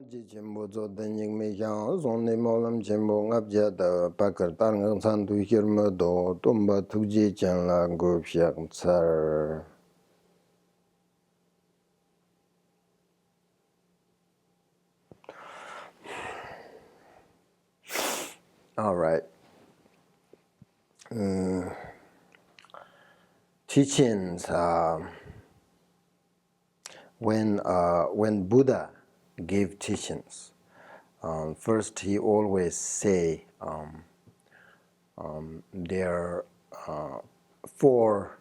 ji chimbo zo denying me yang zon ne molam chimbo ngap ja da pakar tar ngang san tu hir ma do tomba tu ji chan la go pyak tsar. All right. Teachings. When Buddha gave teachings, first he always say there are four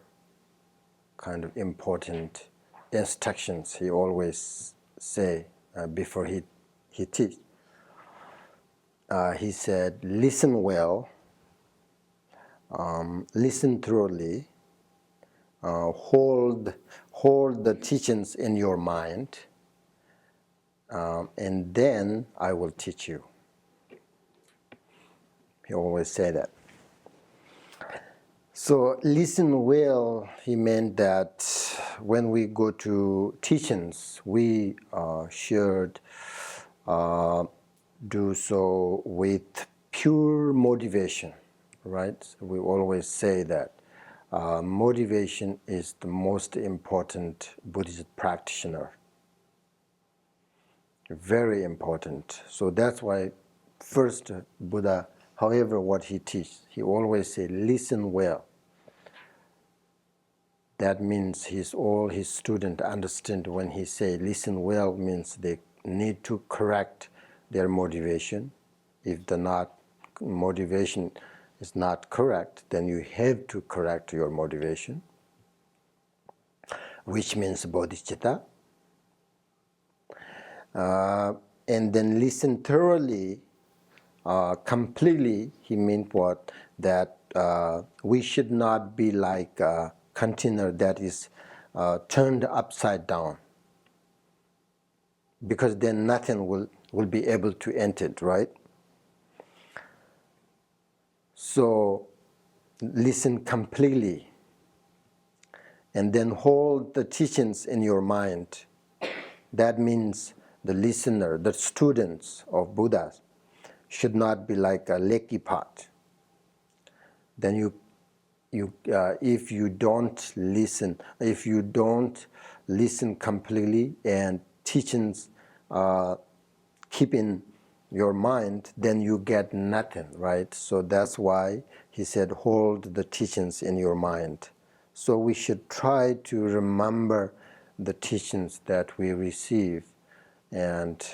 kind of important instructions he always say before he teach. He said, listen well, listen thoroughly, hold the teachings in your mind, and then I will teach you. He always say that. So listen well, he meant that when we go to teachings, we should do so with pure motivation, right? We always say that motivation is the most important Buddhist practitioner. Very important. So that's why first Buddha, however what he teaches, he always say, listen well. That means all his students understand when he say listen well means they need to correct their motivation. If the motivation is not correct, then you have to correct your motivation, which means bodhicitta. And then listen thoroughly, completely, he meant what? That we should not be like a container that is turned upside down, because then nothing will be able to enter, right? So listen completely, and then hold the teachings in your mind. That means the listener, the students of Buddha should not be like a leaky pot. Then if you don't listen completely and teachings keep in your mind, then you get nothing, right? So that's why he said, hold the teachings in your mind. So we should try to remember the teachings that we receive, and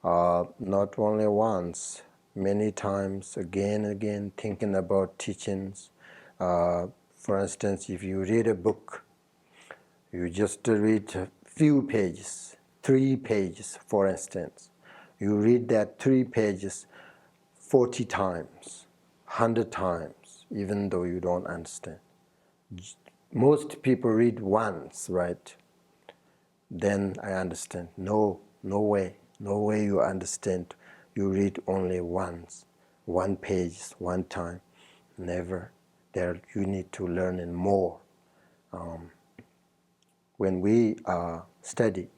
not only once, many times, again and again, thinking about teachings. For instance, if you read a book, you just read a few pages, 3 pages, for instance. You read that 3 pages 40 times, 100 times, even though you don't understand. Most people read once, right? Then I understand. No way you understand. You read only once, 1 page, 1 time. Never. There you need to learn in more. When we study,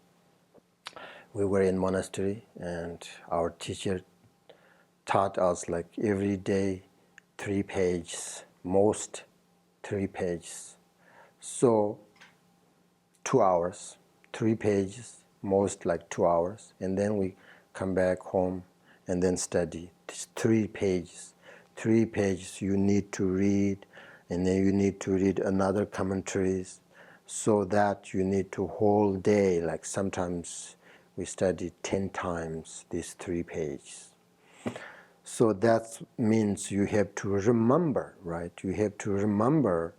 we were in monastery, and our teacher taught us like every day 3 pages, most 3 pages. So 2 hours, 3 pages, most like 2 hours, and then we come back home and then study. It's 3 pages. 3 pages you need to read, and then you need to read another commentaries, so that you need to whole day, like sometimes we study 10 times these 3 pages. So that means you have to remember, right? You have to remember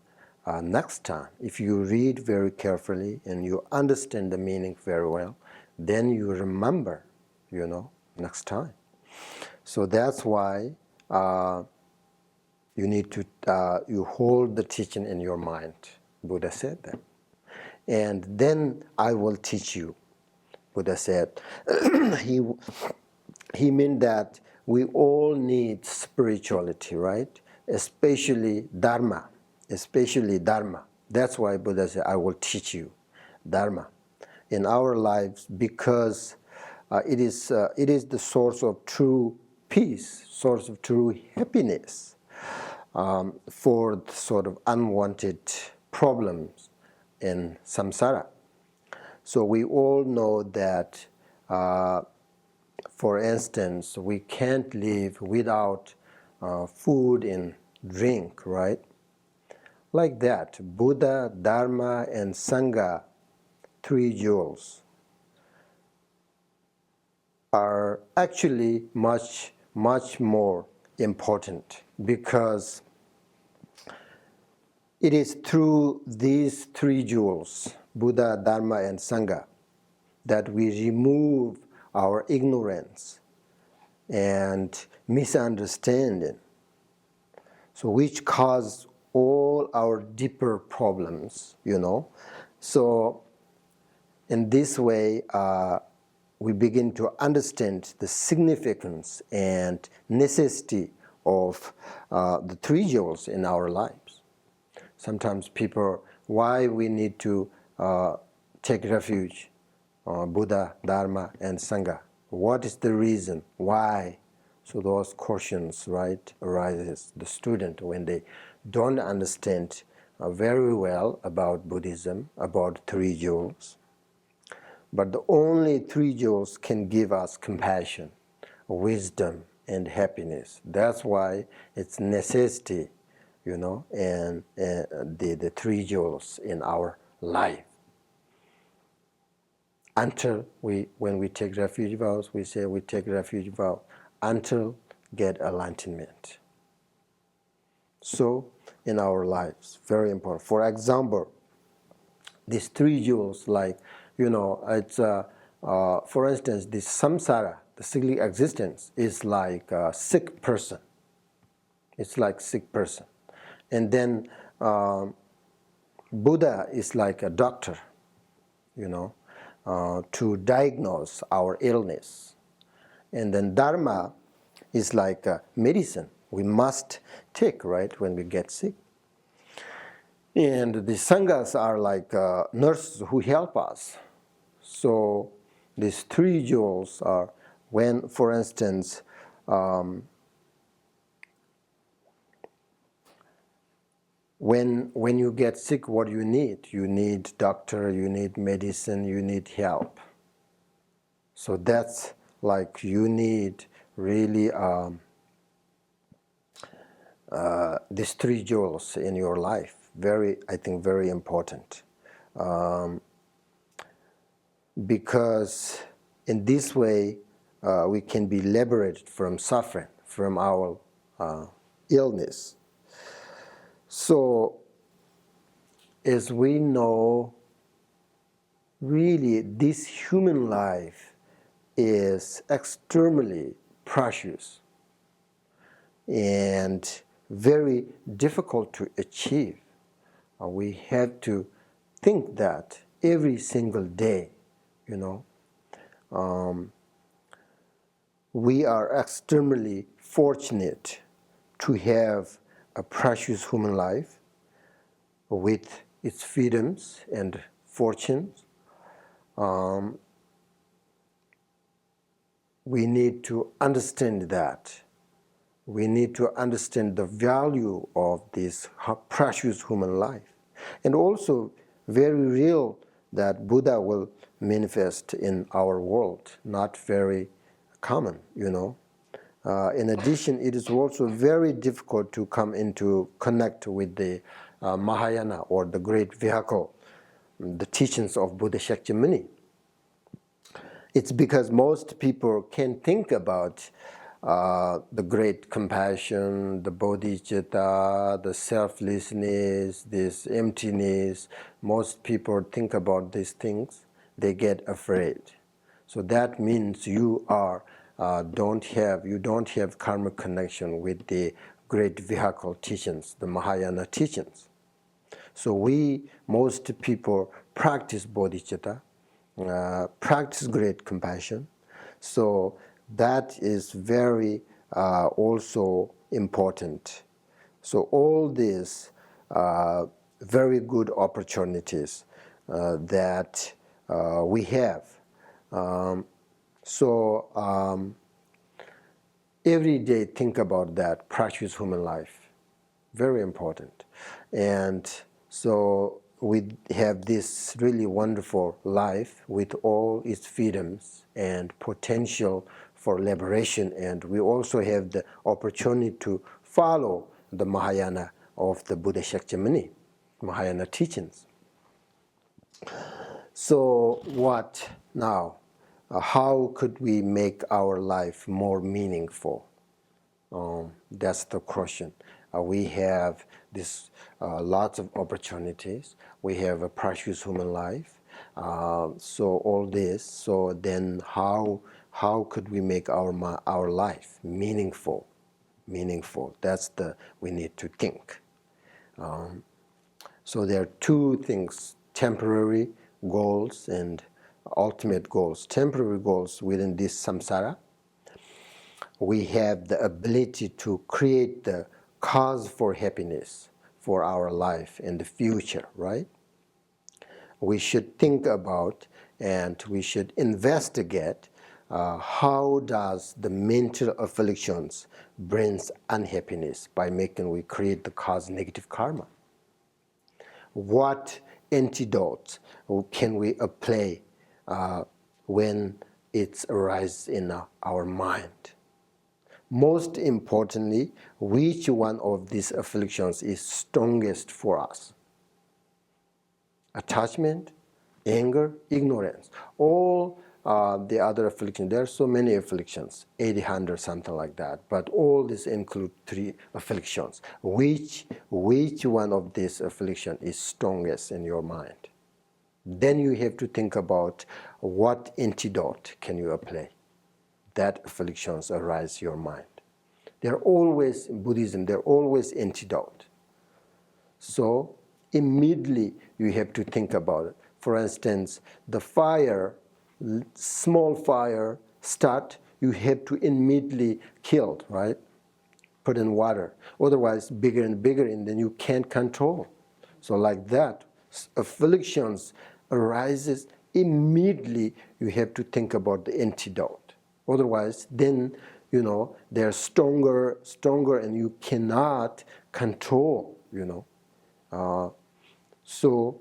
next time. If you read very carefully and you understand the meaning very well, then you remember, next time. So that's why you need to you hold the teaching in your mind. Buddha said that. And then I will teach you. Buddha said. He meant that we all need spirituality, right? Especially Dharma. That's why Buddha said, I will teach you Dharma in our lives, because it is the source of true peace, source of true happiness for the sort of unwanted problems in samsara. So we all know that, for instance, we can't live without food and drink, right? Like that, Buddha, Dharma, and Sangha, three jewels, are actually much, much more important, because it is through these three jewels, Buddha, Dharma, and Sangha, that we remove our ignorance and misunderstanding, so which cause all our deeper problems, So in this way, we begin to understand the significance and necessity of the three jewels in our lives. Sometimes people, why we need to take refuge, Buddha, Dharma, and Sangha. What is the reason? Why? So those questions, right, arises the student when they don't understand very well about Buddhism, about three jewels. But the only three jewels can give us compassion, wisdom, and happiness. That's why it's necessity, and the three jewels in our life. Until when we take refuge vows, we say we take refuge vow until get enlightenment. So in our lives, very important. For example, these three jewels, like, it's for instance, this samsara, the cyclic existence, is like a sick person. It's like sick person. And then Buddha is like a doctor, to diagnose our illness. And then Dharma is like a medicine we must take, right, when we get sick. And the Sanghas are like nurses who help us. So these three jewels are when, for instance, when you get sick, what do you need? You need doctor, you need medicine, you need help. So that's like you need really these three jewels in your life. I think very important. Because in this way, we can be liberated from suffering, from our illness. So, as we know, really this human life is extremely precious and very difficult to achieve. We have to think that every single day, we are extremely fortunate to have a precious human life with its freedoms and fortunes. We need to understand that. We need to understand the value of this precious human life. And also very real that Buddha will manifest in our world, not very common, In addition, it is also very difficult to come into connect with the Mahayana, or the great vehicle, the teachings of Buddha Shakyamuni. It's because most people can think about the great compassion, the bodhicitta, the selflessness, this emptiness. Most people think about these things, they get afraid. So that means you don't have karmic connection with the great vehicle teachings, the Mahayana teachings. So most people practice bodhicitta, practice great compassion. So that is very also important. So all these very good opportunities that we have. So every day think about that, practice human life. Very important. And so we have this really wonderful life with all its freedoms and potential for liberation, and we also have the opportunity to follow the Mahayana of the Buddha Shakyamuni, Mahayana teachings. So what now? How could we make our life more meaningful? That's the question. We have this lots of opportunities. We have a precious human life. So all this. So then, how could we make our life meaningful? Meaningful. That's the we need to think. So there are two things: temporary goals and ultimate goals. Temporary goals within this samsara. We have the ability to create the cause for happiness for our life in the future, right? We should think about and we should investigate how does the mental afflictions brings unhappiness by making we create the cause negative karma. What antidotes can we apply when it arises in our mind? Most importantly, which one of these afflictions is strongest for us? Attachment, anger, ignorance. All the other afflictions, there are so many afflictions, 800, something like that, but all these include 3 afflictions. Which one of these afflictions is strongest in your mind? Then you have to think about what antidote can you apply that afflictions arise your mind. They're always, in Buddhism, they're always antidote. So immediately you have to think about it. For instance, the fire, small fire start, you have to immediately kill, right? Put in water. Otherwise, bigger and bigger, and then you can't control. So like that, afflictions arises immediately. You have to think about the antidote. Otherwise, then they're stronger, and you cannot control. So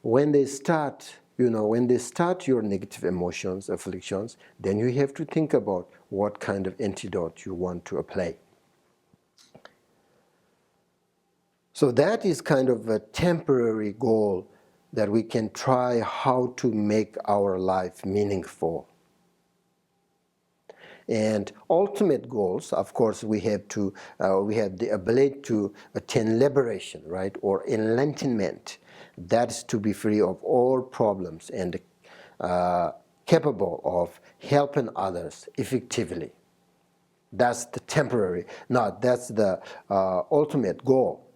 when they start, your negative emotions, afflictions, then you have to think about what kind of antidote you want to apply. So that is kind of a temporary goal that we can try how to make our life meaningful. And ultimate goals, of course, we have the ability to attain liberation, right, or enlightenment. That's to be free of all problems and capable of helping others effectively. That's the temporary. Now, that's the ultimate goal.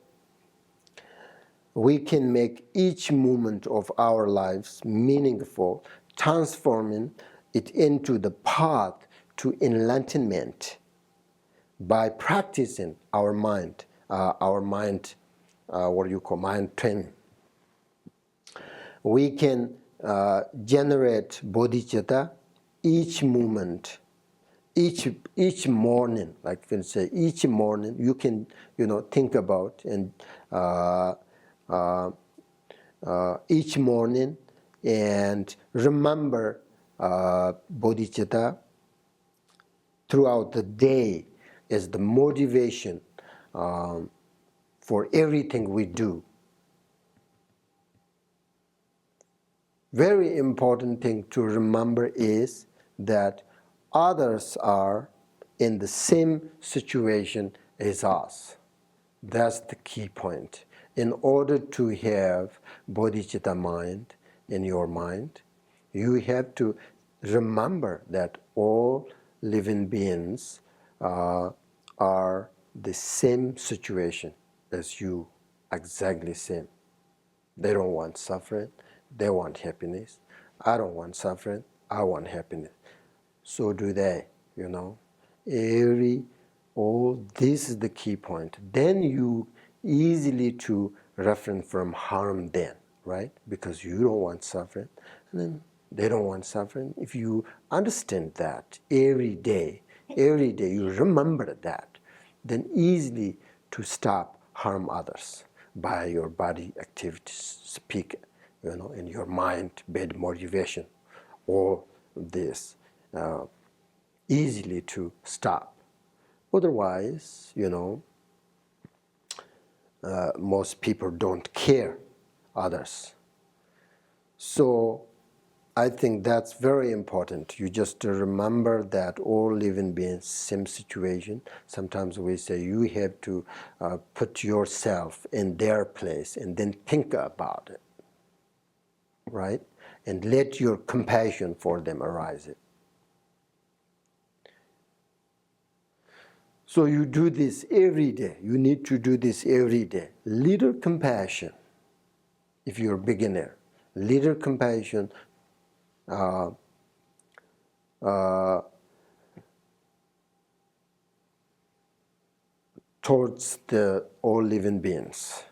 We can make each moment of our lives meaningful, transforming it into the path to enlightenment by practicing our mind, mind training. We can generate bodhicitta each moment, each morning. Like you can say, each morning you can think about and each morning and remember bodhicitta throughout the day is the motivation for everything we do. Very important thing to remember is that others are in the same situation as us. That's the key point. In order to have bodhicitta mind in your mind, you have to remember that all living beings are the same situation as you, exactly same. They don't want suffering, they want happiness. I don't want suffering, I want happiness. So do they, this is the key point. Then you easily to refrain from harm then, right? Because you don't want suffering. And then They don't want suffering. If you understand that every day you remember that, then easily to stop harm others by your body activities, speak, in your mind, bed motivation, all this, easily to stop. Otherwise, most people don't care others. So I think that's very important. You just remember that all living beings, same situation. Sometimes we say you have to put yourself in their place and then think about it, right? And let your compassion for them arise. So you do this every day. You need to do this every day. Little compassion, if you're a beginner. Little compassion towards the all living beings.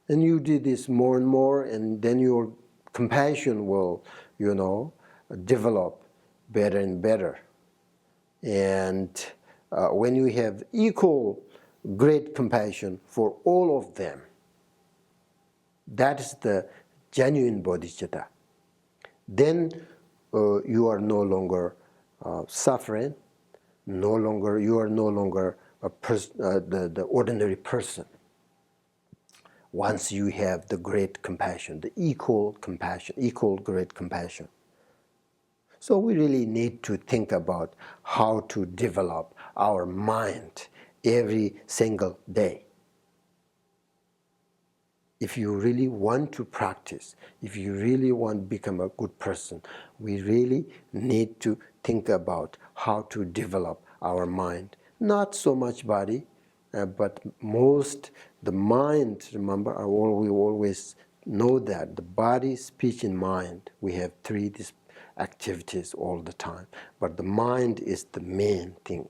And you do this more and more, and then your compassion will, develop better and better. And when you have equal great compassion for all of them, that is the genuine bodhicitta. Then you are no longer suffering, you are no longer the ordinary person. Once you have the great compassion, the equal great compassion. So we really need to think about how to develop our mind every single day. If you really want to practice, if you really want to become a good person, we really need to think about how to develop our mind. Not so much body, but most the mind. Remember, we always know that the body, speech, and mind, we have three activities all the time. But the mind is the main thing.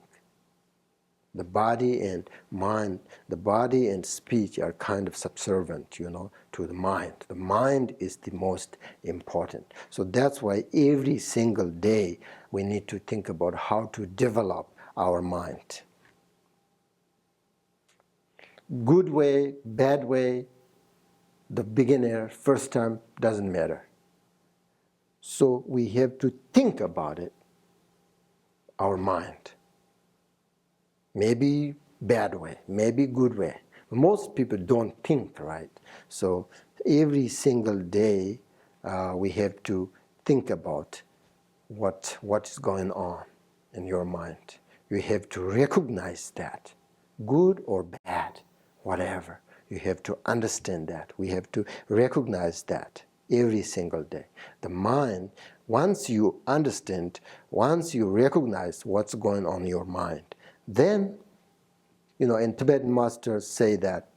The body and mind, the body and speech are kind of subservient, to the mind. The mind is the most important. So that's why every single day we need to think about how to develop our mind. Good way, bad way, the beginner, first time, doesn't matter. So we have to think about it, our mind. Maybe bad way, maybe good way. Most people don't think, right? So every single day we have to think about what is going on in your mind. You have to recognize that, good or bad, whatever. You have to understand that. We have to recognize that every single day. The mind, once you understand, once you recognize what's going on in your mind, then, in Tibetan masters say that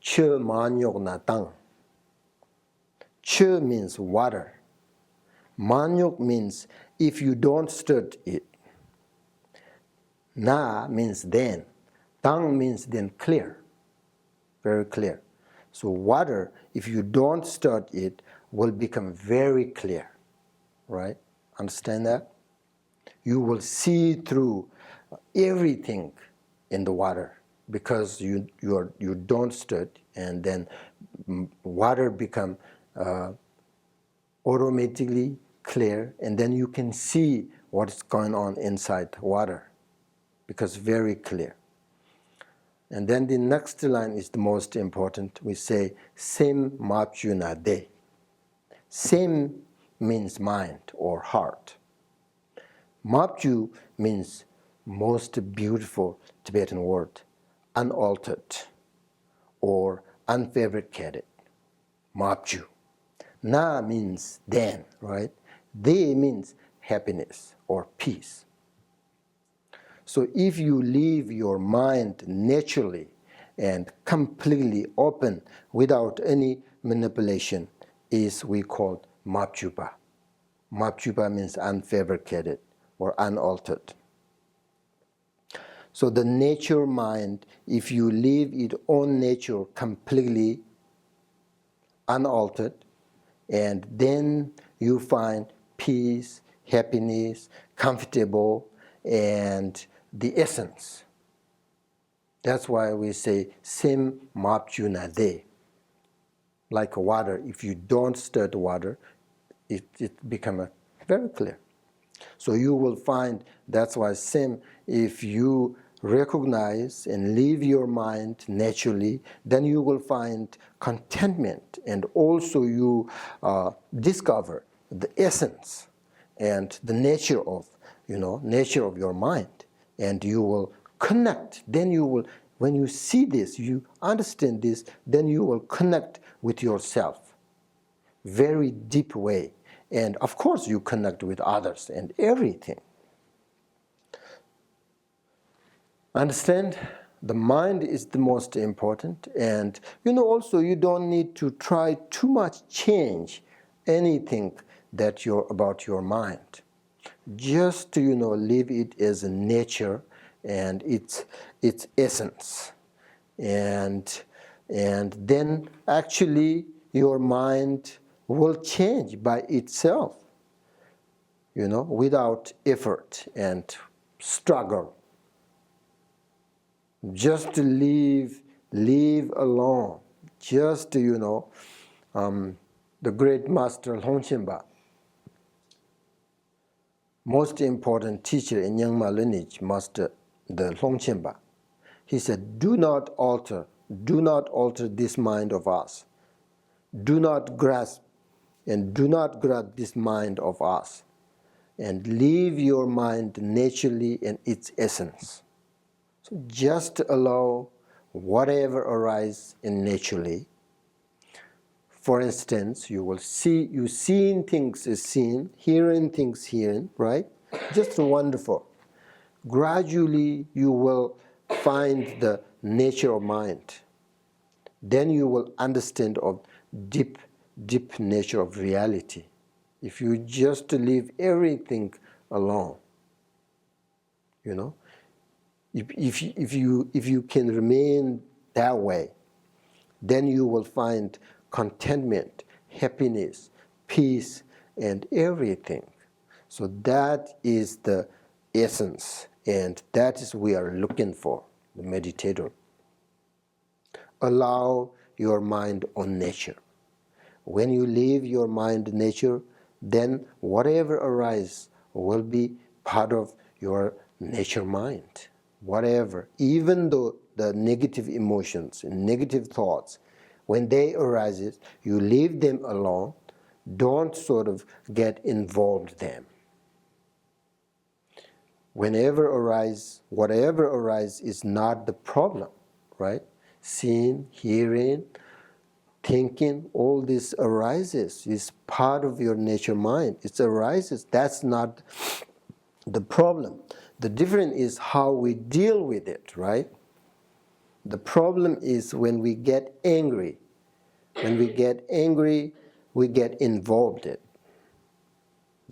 Che manyok na tang. Che means water. Manyok means if you don't stir it. Na means then. Tang means then clear. Very clear. So water, if you don't stir it, will become very clear. Right? Understand that? You will see through everything in the water because you don't stir it, and then water become automatically clear, and then you can see what's going on inside water because very clear. And then the next line is the most important. We say Sem Mapju Na De. Sem means mind or heart. Mapju means most beautiful Tibetan word, unaltered or unfabricated. Mapju. Na means then, right? De means happiness or peace. So if you leave your mind naturally and completely open without any manipulation, is we call Mapjupa. Mapjupa means unfabricated or unaltered. So the nature mind, if you leave its own nature completely unaltered, and then you find peace, happiness, comfortable, and the essence. That's why we say sim mapjuna de. Like water, if you don't stir the water, it becomes very clear. So you will find, that's why sim, if you recognize and leave your mind naturally, then you will find contentment, and also you discover the essence and the nature of, nature of your mind, and you will connect. Then you will, when you see this, you understand this, then you will connect with yourself, very deep way. And of course you connect with others and everything. Understand? The mind is the most important, and also you don't need to try too much change anything that you're about your mind. Just leave it as a nature and its essence, and then actually your mind will change by itself, without effort and struggle. Just to leave alone. Just the great master Longchenpa, most important teacher in Nyingma lineage, Master the Longchenpa, he said, do not alter this mind of us. Do not grasp and do not grab this mind of us, and leave your mind naturally in its essence. So just allow whatever arises in naturally. For instance, you seeing things is seen, hearing things hearing, right? Just wonderful. Gradually you will find the nature of mind. Then you will understand of deep nature of reality. If you just leave everything alone, if you can remain that way, then you will find contentment, happiness, peace, and everything. So that is the essence, and that is we are looking for, the meditator. Allow your mind on nature. When you leave your mind nature, then whatever arises will be part of your nature mind. Whatever, even though the negative emotions and negative thoughts, when they arise, you leave them alone. Don't sort of get involved in them. Whatever arises is not the problem, right? Seeing, hearing, thinking, all this arises, is part of your nature mind. It arises. That's not the problem. The difference is how we deal with it, right? The problem is when we get angry. When we get angry, we get involved in it.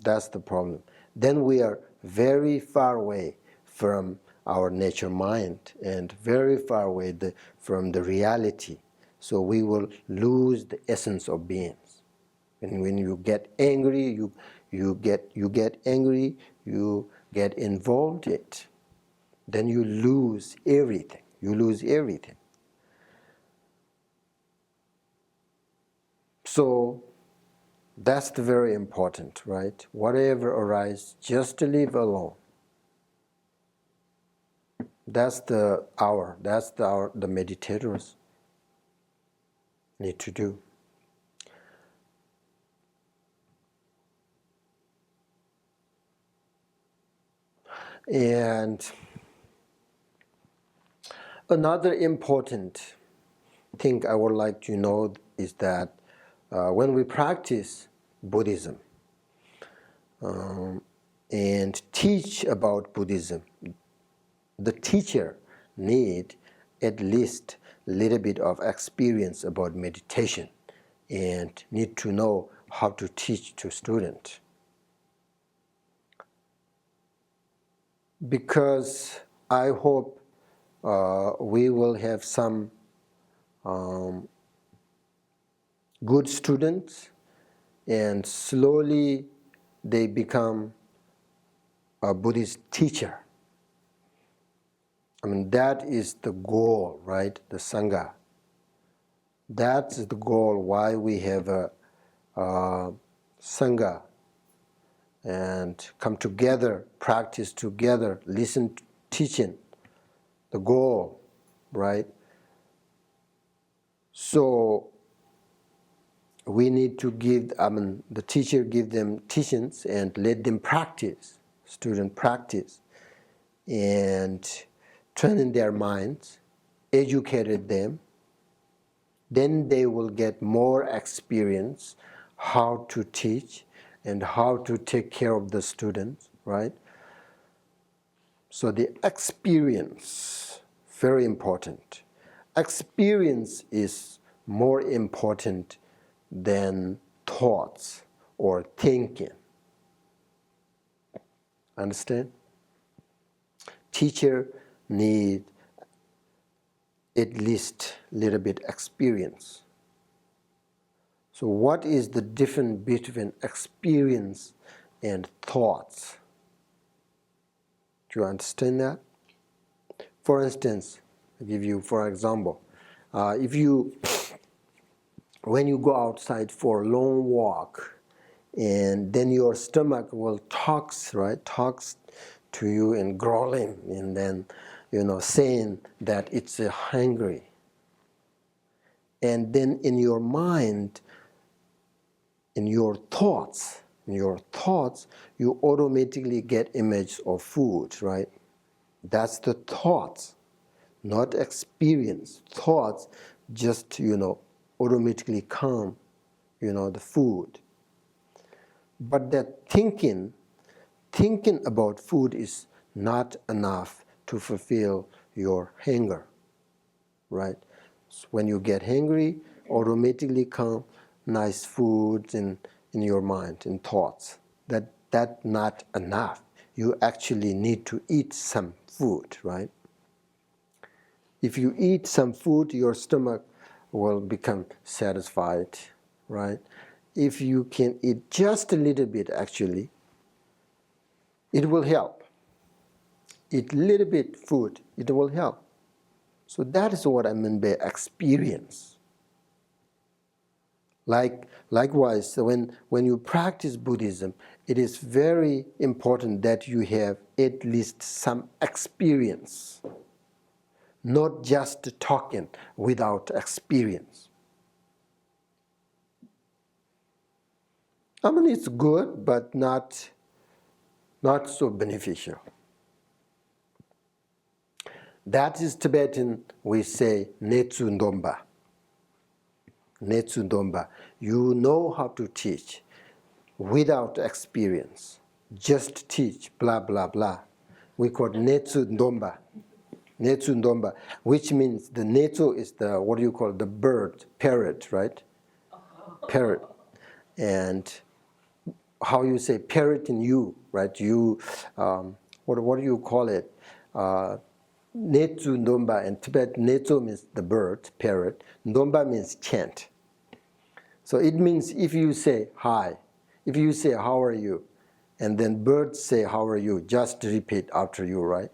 That's the problem. Then we are very far away from our nature mind and very far away from the reality. So we will lose the essence of beings. And when you get angry, you get angry, you get involved in it. Then you lose everything. You lose everything. So that's the very important, right? Whatever arises, just to leave alone. That's the meditators need to do. And another important thing I would like to know is that when we practice Buddhism and teach about Buddhism, the teacher need at least a little bit of experience about meditation and need to know how to teach to students. Because I hope we will have some good students, and slowly they become a Buddhist teacher. I mean, that is the goal, right? The Sangha. That's the goal why we have a Sangha and come together, practice together, listen to teaching. The goal, right? So we need to give, the teacher give them teachings and let them practice, student practice, and train their minds, educated them. Then they will get more experience how to teach and how to take care of the students, right? So the experience, very important. Experience is more important than thoughts or thinking. Understand? Teacher need at least a little bit experience. So what is the difference between experience and thoughts? Do you understand that? For instance, I'll give you for example, when you go outside for a long walk, and then your stomach will talks to you and growling, and then saying that it's hungry, and then in your mind, in your thoughts, you automatically get image of food, right? That's the thoughts, not experience. Thoughts just automatically come, the food. But that thinking about food is not enough to fulfill your hunger, right? So when you get hungry, automatically come nice foods in your mind, in thoughts. That's not enough. You actually need to eat some food, right? If you eat some food, your stomach will become satisfied, right? If you can eat just a little bit, actually, it will help. Eat a little bit food, it will help. So that is what I mean by experience. Likewise, when you practice Buddhism, it is very important that you have at least some experience, not just talking without experience. I mean, it's good, but not so beneficial. That is Tibetan, we say, Netsu Ndomba. Netsu Ndomba. You know how to teach without experience. Just teach, blah, blah, blah. We call it Netsu Ndomba. Netsu Ndomba, which means the Netsu is the, what do you call it, the bird, parrot, right? Parrot. And how you say parrot in you, right? You, what do you call it? Netsu Ndomba, in Tibet, Netsu means the bird, parrot. Ndomba means chant. So it means if you say hi, if you say how are you, and then birds say how are you, just repeat after you, right?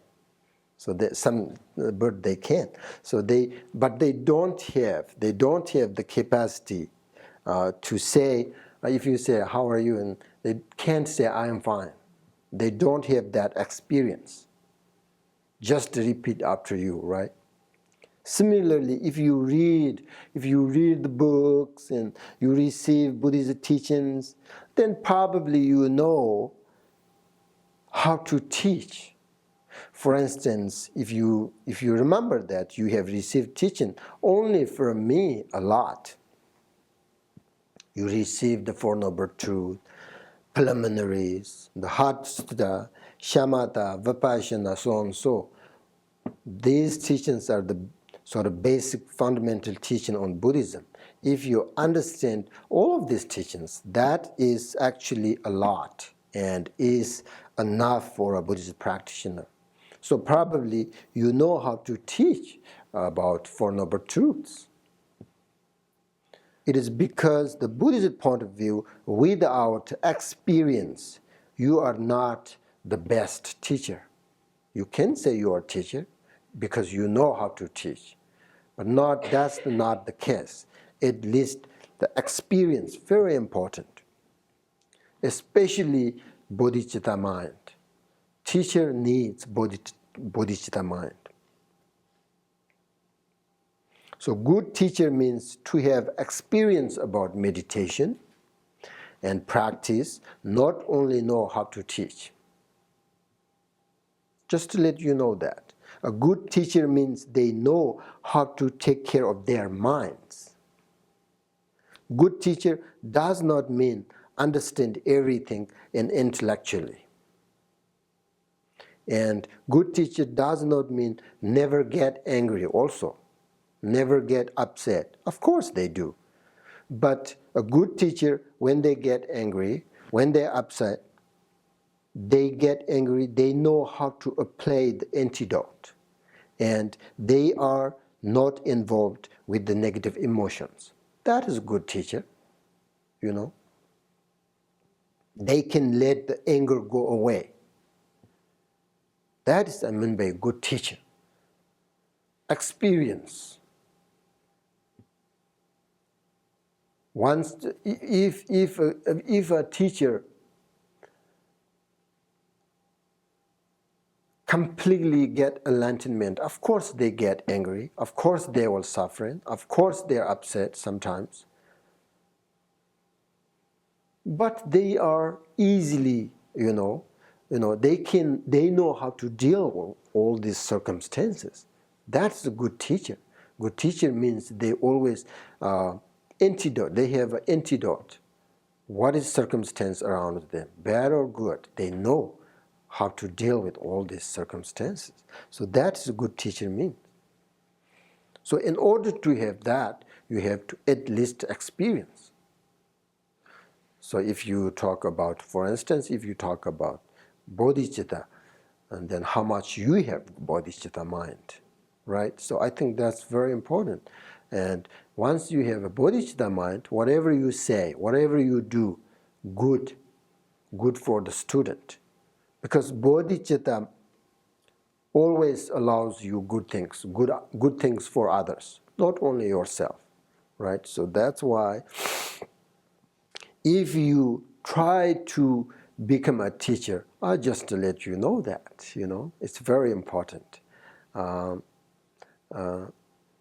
So some bird they can't. So but they don't have the capacity to say, if you say how are you, and they can't say I am fine. They don't have that experience. Just repeat after you, right? Similarly, if you read the books and you receive Buddhist teachings, then probably you know how to teach. For instance, if you remember that you have received teaching only from me a lot, you received the Four Noble Truths, preliminaries, the Heart Sutta, Shamatha, Vipassana, so on and so. These teachings are the sort of basic fundamental teaching on Buddhism. If you understand all of these teachings, that is actually a lot and is enough for a Buddhist practitioner. So probably you know how to teach about Four Noble Truths. It is because the Buddhist point of view, without experience, you are not the best teacher. You can say you are a teacher because you know how to teach, but that's not the case. At least the experience, very important, especially bodhicitta mind. Teacher needs bodhicitta mind. So good teacher means to have experience about meditation and practice, not only know how to teach. Just to let you know that. A good teacher means they know how to take care of their minds. Good teacher does not mean understand everything and intellectually. And good teacher does not mean never get angry also, never get upset. Of course they do. But a good teacher, when they get angry, when they're upset, they get angry, they know how to apply the antidote. And they are not involved with the negative emotions. That is a good teacher, you know. They can let the anger go away. That is, I mean, by a good teacher. Experience. Once, if a teacher completely get enlightenment, of course they get angry, of course they will suffer, of course they're upset sometimes. But they are easily, they know how to deal with all these circumstances. That's a good teacher. Good teacher means they always antidote. They have an antidote. What is circumstance around them, bad or good? They know how to deal with all these circumstances. So that's a good teacher means. So in order to have that, you have to at least experience. So if you talk about, for instance, if you talk about bodhicitta, and then how much you have bodhicitta mind, right? So I think that's very important. And once you have a bodhicitta mind, whatever you say, whatever you do, good for the student. Because bodhicitta always allows you good things for others, not only yourself, right? So that's why if you try to become a teacher, I just to let you know that, it's very important.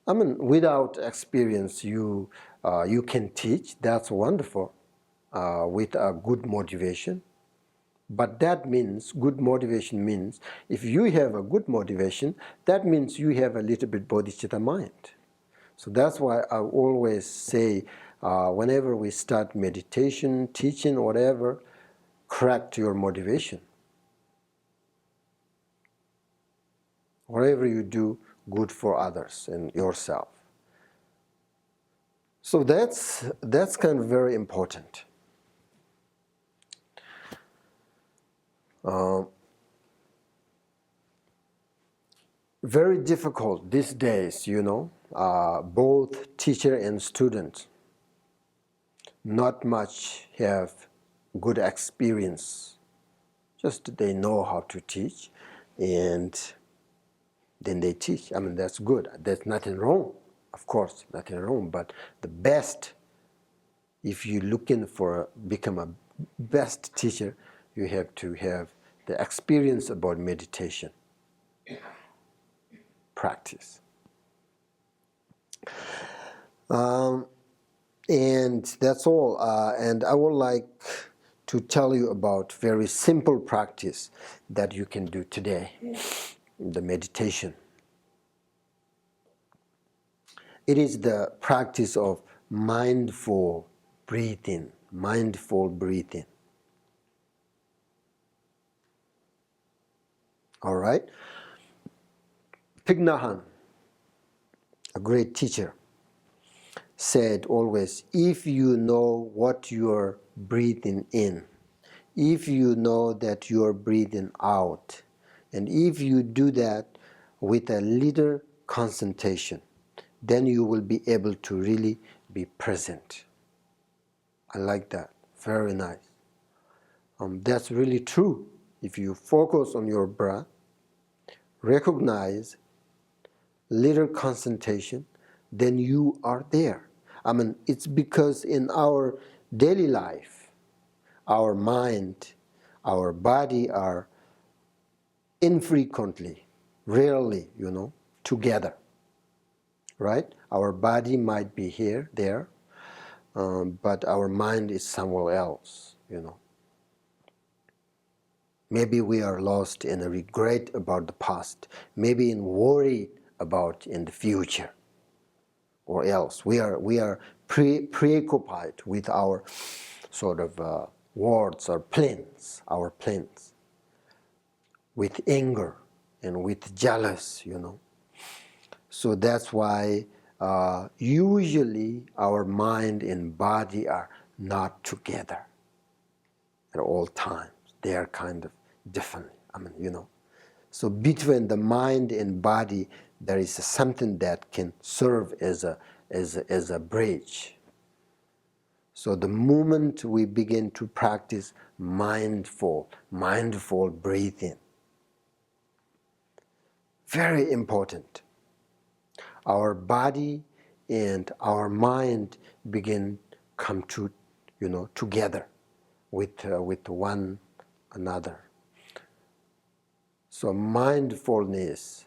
Without experience, you can teach. That's wonderful, with a good motivation. But that means, good motivation means, if you have a good motivation, that means you have a little bit bodhicitta mind. So that's why I always say, whenever we start meditation, teaching, whatever, correct your motivation. Whatever you do, good for others and yourself. So that's kind of very important. Very difficult these days, both teacher and student not much have good experience. Just they know how to teach, and then they teach. That's good. There's nothing wrong, of course, nothing wrong. But the best, if you're looking for become a best teacher, you have to have the experience about meditation practice. And that's all. And I would like to tell you about very simple practice that you can do today, the meditation. It is the practice of mindful breathing, mindful breathing. All right? Thich Nhat Hanh, a great teacher, said always, if you know what you're breathing in, if you know that you're breathing out, and if you do that with a little concentration, then you will be able to really be present. I like that. Very nice. That's really true. If you focus on your breath, recognize little concentration, then you are there. I mean, it's because in our daily life, our mind, our body are infrequently, rarely, together, right? Our body might be here, there, but our mind is somewhere else, Maybe we are lost in a regret about the past, maybe in worry about in the future, or else we are preoccupied with our sort of words or plans, our plans, with anger and with jealous, So that's why usually our mind and body are not together at all times. They are kind of different. So between the mind and body, there is something that can serve as a bridge. So the moment we begin to practice mindful breathing, very important, our body and our mind begin come to, together with one another. So mindfulness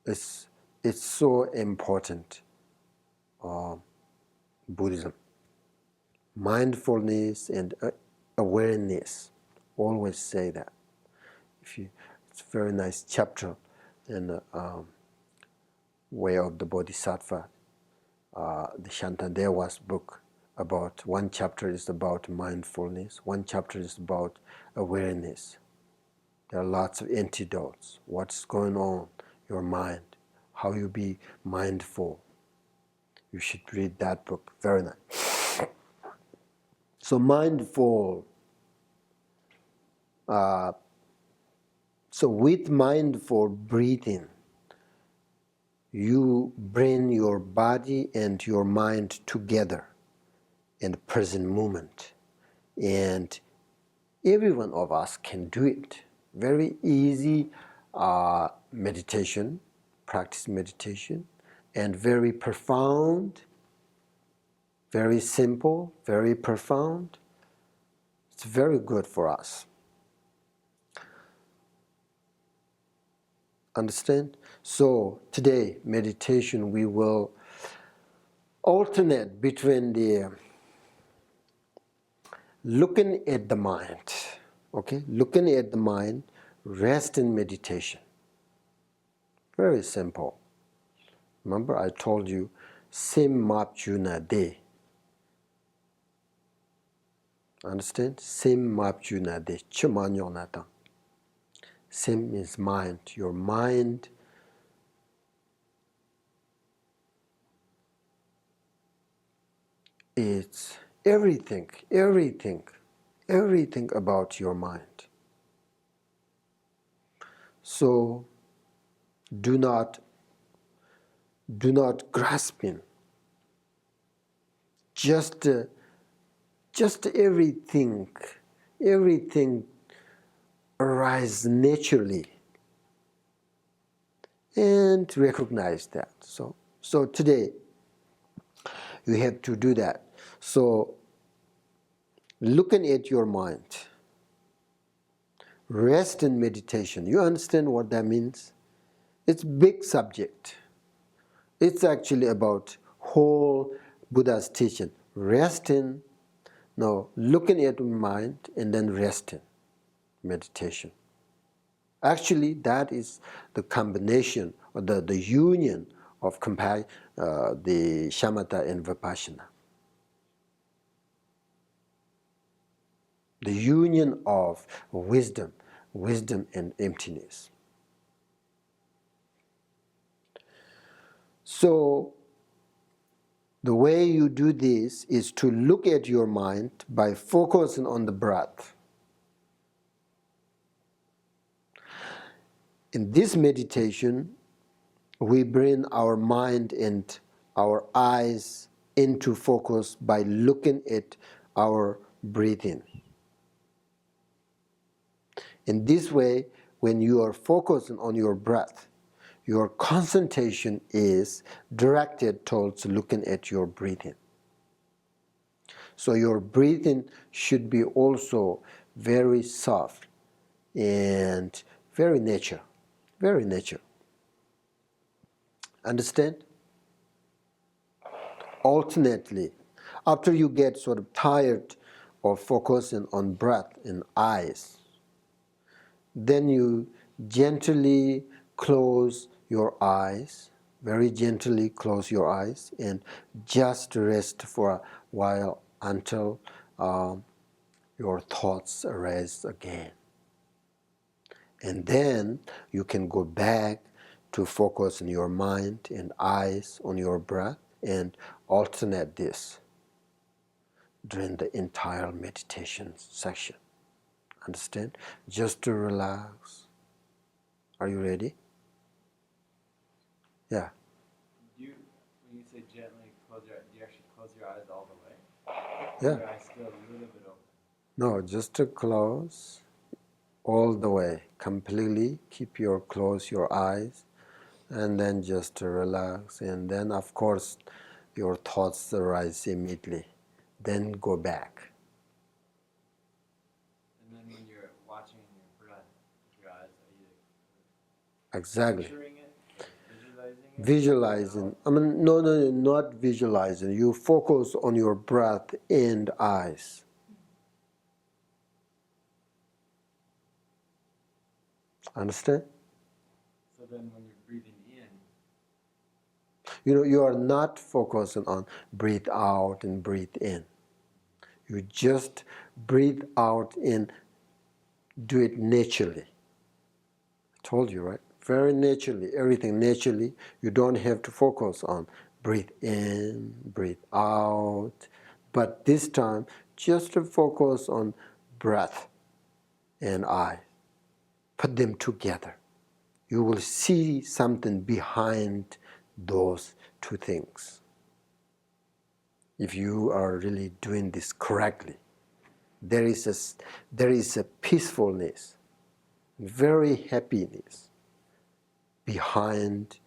it's so important. Buddhism, mindfulness and awareness. Always say that. It's a very nice chapter in the Way of the Bodhisattva, the Shantadeva's book. About one chapter is about mindfulness. One chapter is about awareness. There are lots of antidotes. What's going on in your mind? How you be mindful? You should read that book. Very nice. So mindful. So with mindful breathing, you bring your body and your mind together in the present moment. And every one of us can do it. Very easy meditation, practice meditation, and very profound, very simple, very profound. It's very good for us. Understand? So today, meditation, we will alternate between the looking at the mind, okay? Looking at the mind, rest in meditation. Very simple. Remember I told you, sim map juna de. Understand? Sim map juna de. Chumanyo natang. Sim means mind. Your mind is everything about your mind. So do not grasp in. Just everything arises naturally, and recognize that. So today you have to do that. So looking at your mind, rest in meditation. You understand what that means? It's a big subject. It's actually about whole Buddha's teaching. Resting, no, looking at your mind and then resting, meditation. Actually, that is the combination or the union of the shamatha and vipassana. The union of wisdom and emptiness. So the way you do this is to look at your mind by focusing on the breath. In this meditation, we bring our mind and our eyes into focus by looking at our breathing. In this way, when you are focusing on your breath, your concentration is directed towards looking at your breathing. So your breathing should be also very soft and very nature, very nature. Understand? Alternately, after you get sort of tired of focusing on breath and eyes, then you gently close your eyes, very gently close your eyes, and just rest for a while until your thoughts arise again. And then you can go back to focus in your mind and eyes on your breath and alternate this during the entire meditation session. Understand? Just to relax. Are you ready? Yeah. When you say gently close your eyes, do you actually close your eyes all the way? Yeah. Your eyes still a little bit open? No, just to close all the way, completely. Close your eyes, and then just to relax. And then, of course, your thoughts arise immediately. Then go back. And then when you're watching your breath with your eyes, are you Exactly. picturing it, visualizing it? Visualizing. No, not visualizing. You focus on your breath and eyes. Understand? So then when you're breathing in, You are not focusing on breathe out and breathe in. You just breathe out and do it naturally. I told you, right? Very naturally, everything naturally. You don't have to focus on breathe in, breathe out. But this time, just to focus on breath and eye. Put them together. You will see something behind those two things. If you are really doing this correctly, there is a peacefulness, very happiness behind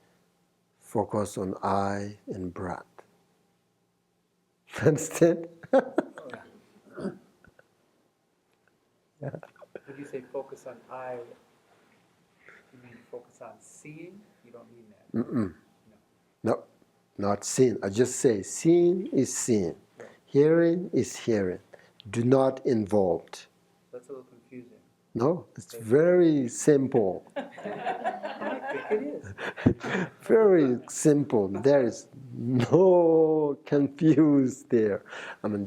focus on eye and breath. Understand? When you say focus on eye, you mean focus on seeing? You don't mean that? No, not seeing. I just say seeing is seeing. Right. Hearing is hearing. Do not involve. That's a little confusing. No, it's very simple. I think it is. Very simple. There is no confuse there.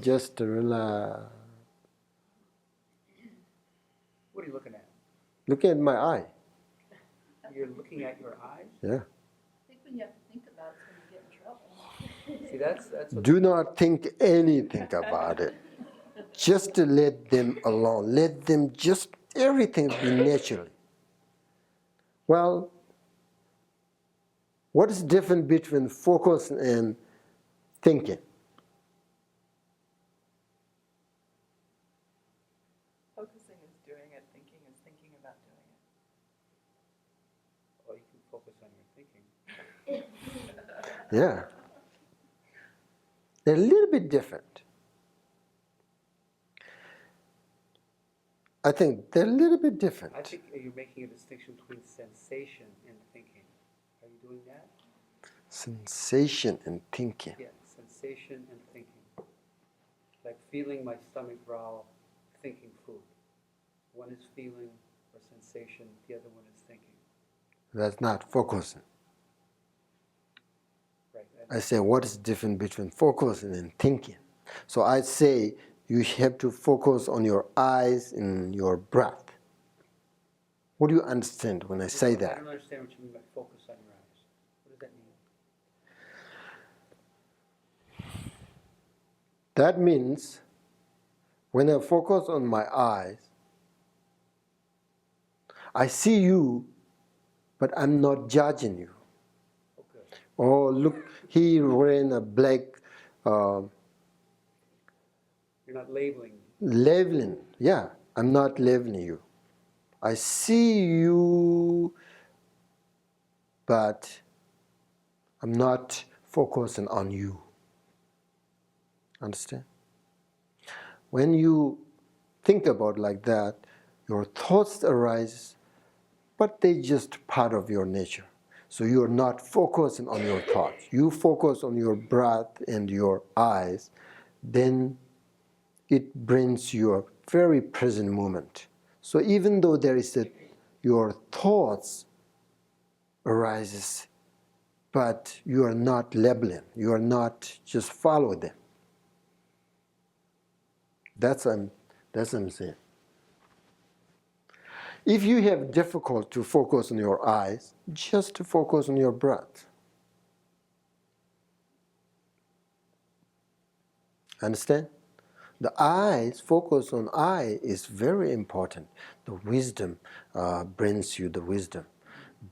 Just relax. What are you looking at? Look at my eye. You're looking at your eyes? Yeah. I think when you have to think about it, it's when you get in trouble. See, that's what Do not think anything about it. Just to let them alone. Let them just everything be naturally. Well, what is different between focus and thinking? Focusing is doing it, thinking is thinking about doing it. oh, you can focus on your thinking. Yeah. They're a little bit different. I think they're a little bit different. I think you're making a distinction between sensation and thinking. Are you doing that? Sensation and thinking. Yeah, sensation and thinking. Like feeling my stomach growl, thinking food. One is feeling or sensation, the other one is thinking. That's not focusing. Right. I say, what is different between focusing and thinking? So I say, you have to focus on your eyes and your breath. What do you understand when I say I that? don't understand what you mean by focus on your eyes. What does that mean? That means when I focus on my eyes, I see you, but I'm not judging you. Okay. Oh, look, he wearing a black You're not labeling. labeling. Yeah, I'm not labeling you. I see you, but I'm not focusing on you. Understand? When you think about like that, your thoughts arise, but they just part of your nature. So you're not focusing on your thoughts. You focus on your breath and your eyes, then it brings you a very present moment. So even though there is your thoughts arises, but you are not labeling. You are not just follow them. That's what I'm saying. If you have difficult to focus on your eyes, just focus on your breath. Understand? The eyes, focus on eye is very important. The wisdom brings you the wisdom.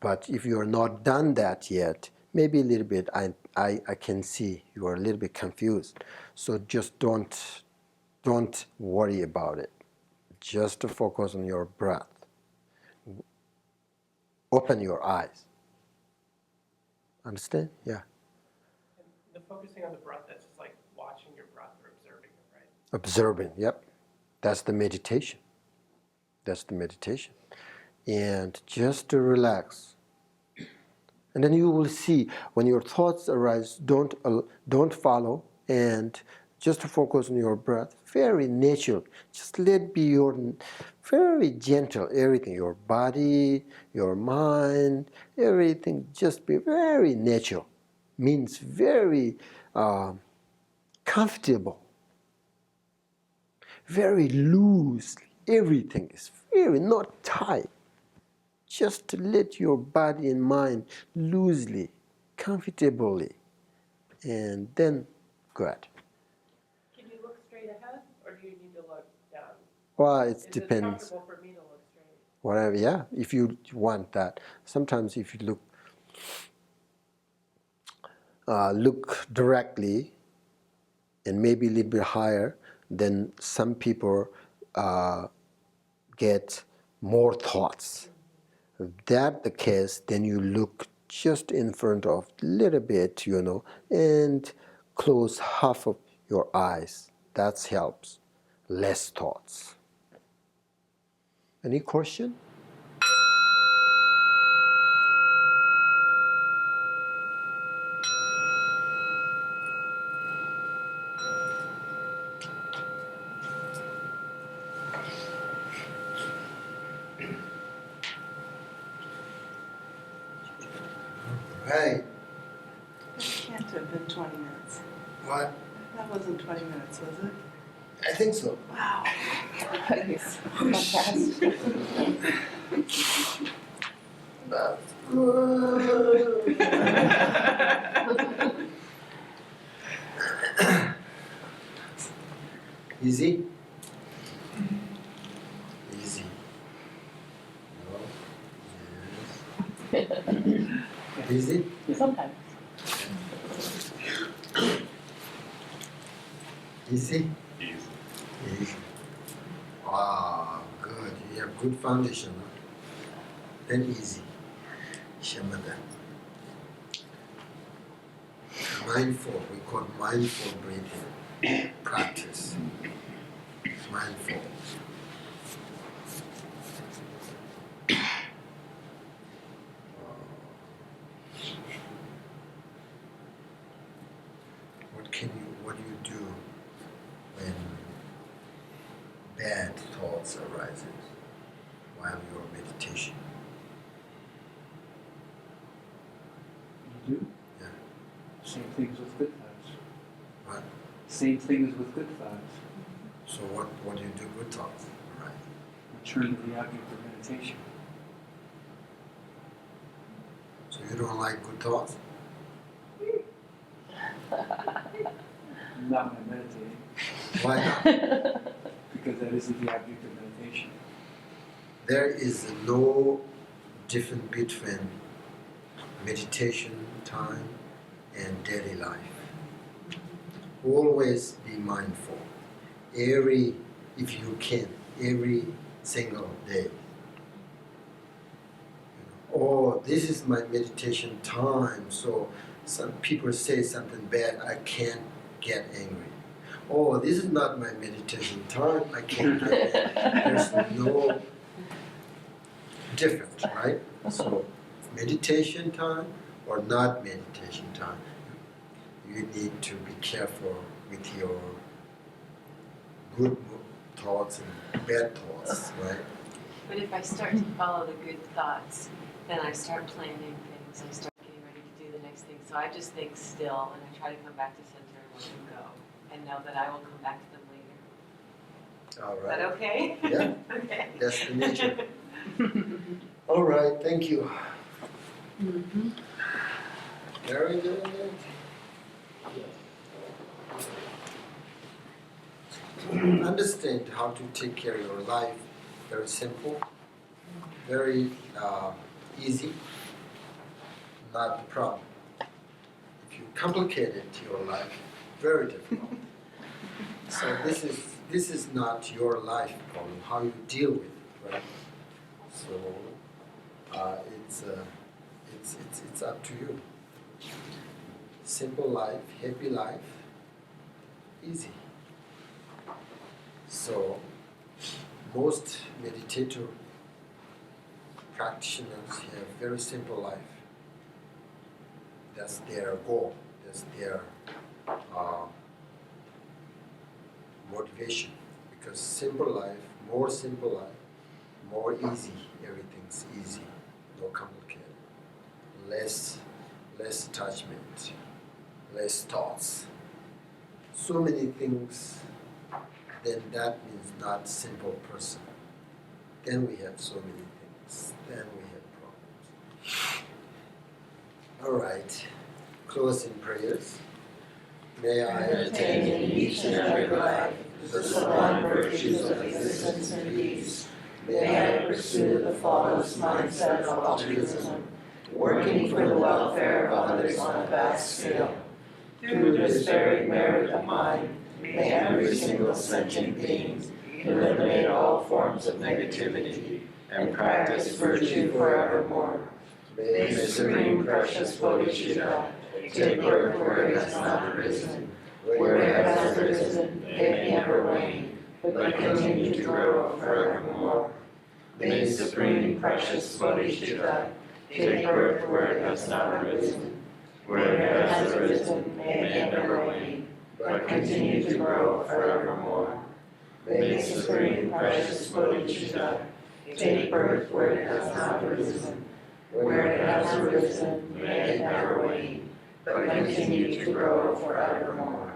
But if you are not done that yet, maybe a little bit, I can see you are a little bit confused. So just don't worry about it. Just focus on your breath. Open your eyes. Understand? Yeah. And the focusing on the breath, that's just like watching your breath or observing it, right? Observing, yep. That's the meditation. That's the meditation. And just to relax. And then you will see when your thoughts arise, don't follow, and just focus on your breath. Very natural. Just let be your very gentle. Everything, your body, your mind, everything. Just be very natural. Means very comfortable. Very loose. Everything is very not tight. Just to let your body and mind loosely, comfortably, and then go ahead. Can you look straight ahead, or do you need to look down? Well, it Is depends. it comfortable for me to look straight? Whatever, yeah, if you want that. Sometimes if you look directly and maybe a little bit higher, then some people get more thoughts. If that's the case, then you look just in front of a little bit, and close half of your eyes. That helps. Less thoughts. Any question? Right. It can't have been 20 minutes. What? That wasn't 20 minutes, was it? I think so. Wow. Nice. Fantastic. Easy? Easy. No. Yes. Easy? Sometimes. Easy? Easy. Wow, good. You have good foundation. Huh? Then easy. Shamatha. Mindful, we call mindful breathing practice. Mindful. What do you do when bad thoughts arises while you're meditation? You do? Yeah. Same things with good thoughts. What? Same things with good thoughts. So what do you do with thoughts? Right. Return to the object of meditation. So you don't like good thoughts? Not when I'm meditating. Why not? Because that isn't the object of meditation. There is no difference between meditation time and daily life. Always be mindful. If you can, every single day. Oh, this is my meditation time, so some people say something bad, I can't get angry. Oh, this is not my meditation time, I can't get angry. There's no difference, right? So, meditation time or not meditation time, you need to be careful with your good thoughts and bad thoughts, right? But if I start to follow the good thoughts, then I start planning things, I start getting ready to do the next thing. So I just think still, and I try to come back to center and let them go, and know that I will come back to them later. All Is right. that okay? Yeah. Okay. That's the nature. All right, thank you. Very good. Understand how to take care of your life. Very simple, very easy, not the problem. If you complicate it, your life, very difficult. So this is not your life problem, how you deal with it, right? So it's up to you. Simple life, happy life, easy. So most meditative practitioners have very simple life. That's their goal. That's their motivation. Because simple life, more easy. Everything's easy, more complicated. Less attachment, less thoughts. So many things. Then that means not simple person. Then we have so many things. Then we have problems. All right. Closing prayers. May I attain in each and every life the sublime virtues of existence and peace. May I pursue the flawless mindset of altruism, working for the welfare of others on a vast scale. Through this very merit of mine, may every single sentient being eliminate all forms of negativity and practice virtue forevermore. May the supreme precious Bodhicitta take birth where it has not arisen. Where it has arisen, it may never wane, but continue to grow forevermore. May the supreme precious Bodhicitta take birth where it has not arisen. Where it has arisen, may it never wane, but continue to grow forevermore. May the supreme precious Bodhicitta take birth where it has not arisen. Where it has arisen, may it never wane, but continue to grow forevermore.